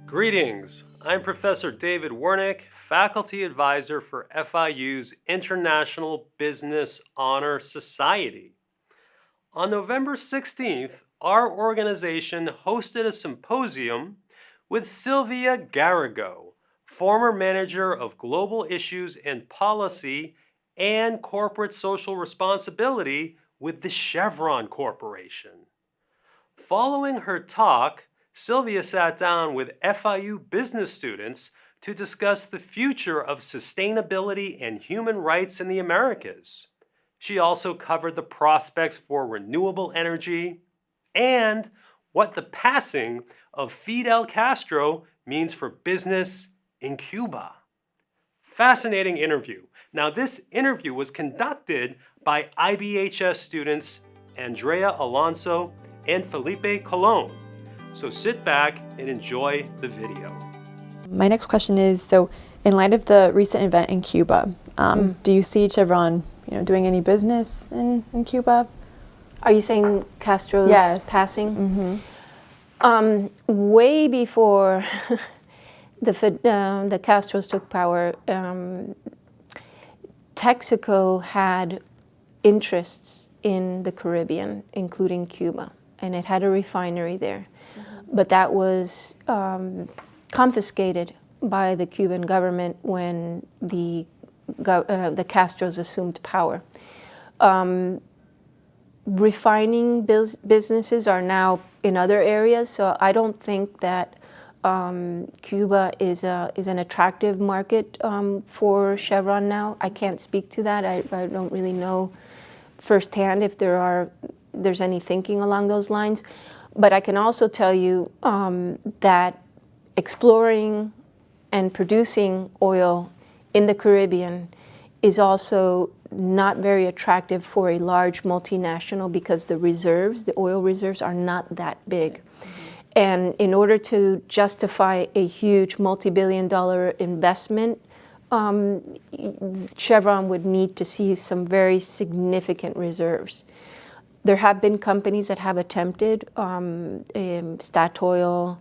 Greetings, I'm Professor David Wernick, Faculty Advisor for FIU's International Business Honor Society. On November 16th, our organization hosted a symposium with Silvia Garrigo, former manager of global issues and policy and corporate social responsibility with the Chevron Corporation. Following her talk, Silvia sat down with FIU business students to discuss the future of sustainability and human rights in the Americas. She also covered the prospects for renewable energy and what the passing of Fidel Castro means for business in Cuba. Fascinating interview. Now, this interview was conducted by IBHS students Andrea Alonso and Felipe Colon. So sit back and enjoy the video. My next question is, so in light of the recent event in Cuba, do you see Chevron doing any business in Cuba? Are you saying Castro's passing? Way before the Castros took power, Texaco had interests in the Caribbean, including Cuba, and it had a refinery there. But that was confiscated by the Cuban government when the Castros assumed power. Refining businesses are now in other areas, so I don't think that Cuba is an attractive market for Chevron now. I can't speak to that. I don't really know firsthand if there's any thinking along those lines. But I can also tell you that exploring and producing oil in the Caribbean is also not very attractive for a large multinational because the oil reserves are not that big. And in order to justify a huge multi-billion-dollar investment, Chevron would need to see some very significant reserves. There have been companies that have attempted, Statoil,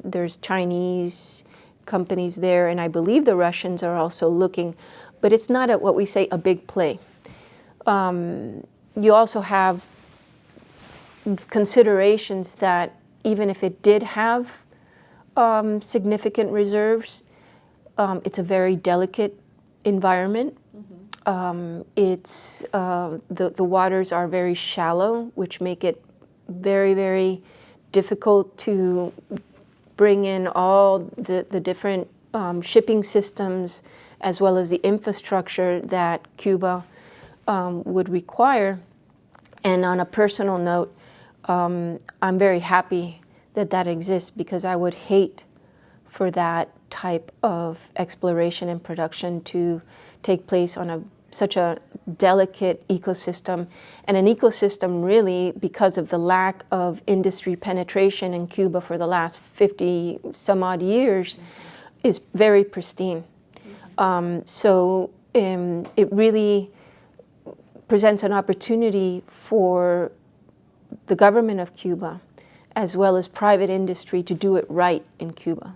there's Chinese companies there, and I believe the Russians are also looking, but it's not what we say a big play. You also have considerations that even if it did have significant reserves, it's a very delicate environment. The waters are very shallow, which make it very, very difficult to bring in all the different shipping systems as well as the infrastructure that Cuba would require. And on a personal note, I'm very happy that exists because I would hate for that type of exploration and production to take place on such a delicate ecosystem, and an ecosystem really, because of the lack of industry penetration in Cuba for the last 50 some odd years, is very pristine. It really presents an opportunity for the government of Cuba as well as private industry to do it right in Cuba.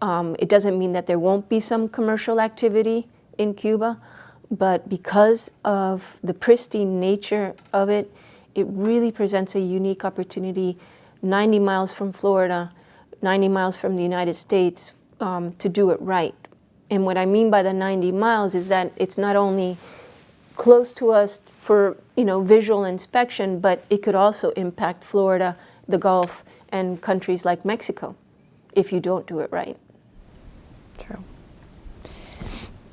It doesn't mean that there won't be some commercial activity in Cuba, but because of the pristine nature of it, it really presents a unique opportunity 90 miles from Florida, 90 miles from the United States, to do it right. And what I mean by the 90 miles is that it's not only close to us for visual inspection, but it could also impact Florida, the Gulf, and countries like Mexico if you don't do it right. True.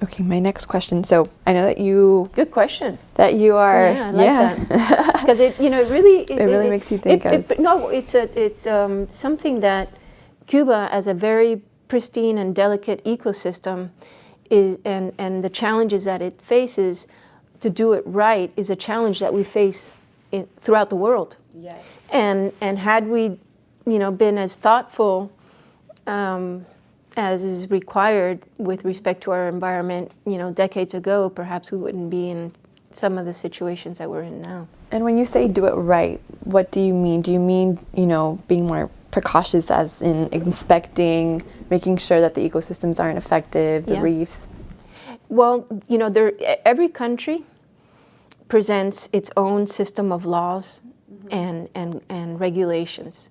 Okay, my next question. So I know that you. Good question. That you are. Yeah, I like that because it really makes you think. It's something that Cuba, as a very pristine and delicate ecosystem, and the challenges that it faces to do it right is a challenge that we face throughout the world. Yes. And had we, been as thoughtful as is required with respect to our environment, decades ago, perhaps we wouldn't be in some of the situations that we're in now. And when you say do it right, what do you mean? Do you mean, being more precautious as in inspecting, making sure that the ecosystems aren't effective, the Yeah. reefs? Well, you know, every country presents its own system of laws and regulations.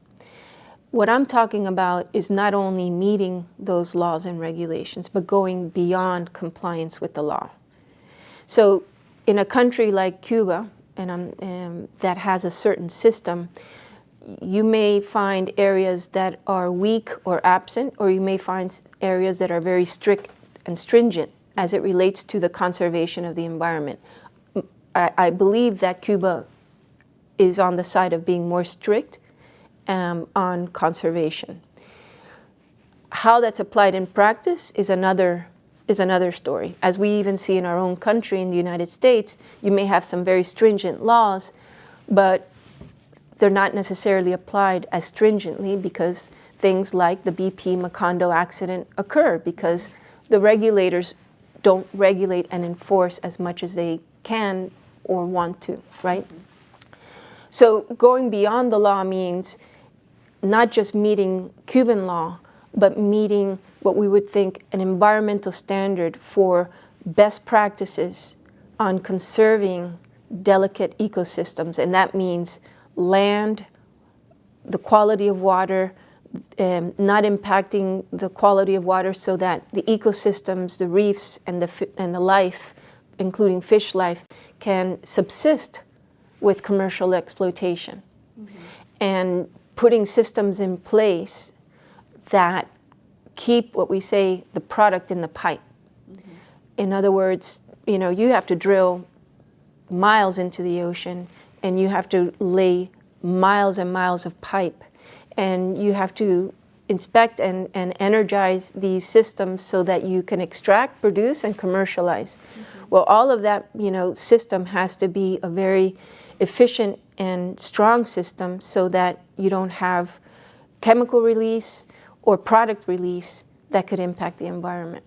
What I'm talking about is not only meeting those laws and regulations, but going beyond compliance with the law. So in a country like Cuba, that has a certain system, you may find areas that are weak or absent, or you may find areas that are very strict and stringent as it relates to the conservation of the environment. I believe that Cuba is on the side of being more strict on conservation. How that's applied in practice is another story. As we even see in our own country, in the United States, you may have some very stringent laws, but they're not necessarily applied as stringently because things like the BP Macondo accident occur because the regulators don't regulate and enforce as much as they can or want to, right? So going beyond the law means not just meeting Cuban law, but meeting what we would think an environmental standard for best practices on conserving delicate ecosystems. And that means land, the quality of water, not impacting the quality of water so that the ecosystems, the reefs, and the life, including fish life, can subsist with commercial exploitation. And putting systems in place that keep what we say the product in the pipe. In other words, you know, you have to drill miles into the ocean and you have to lay miles and miles of pipe and you have to inspect and energize these systems so that you can extract, produce, and commercialize. Well, all of that, you know, system has to be a very efficient and strong system so that you don't have chemical release or product release that could impact the environment.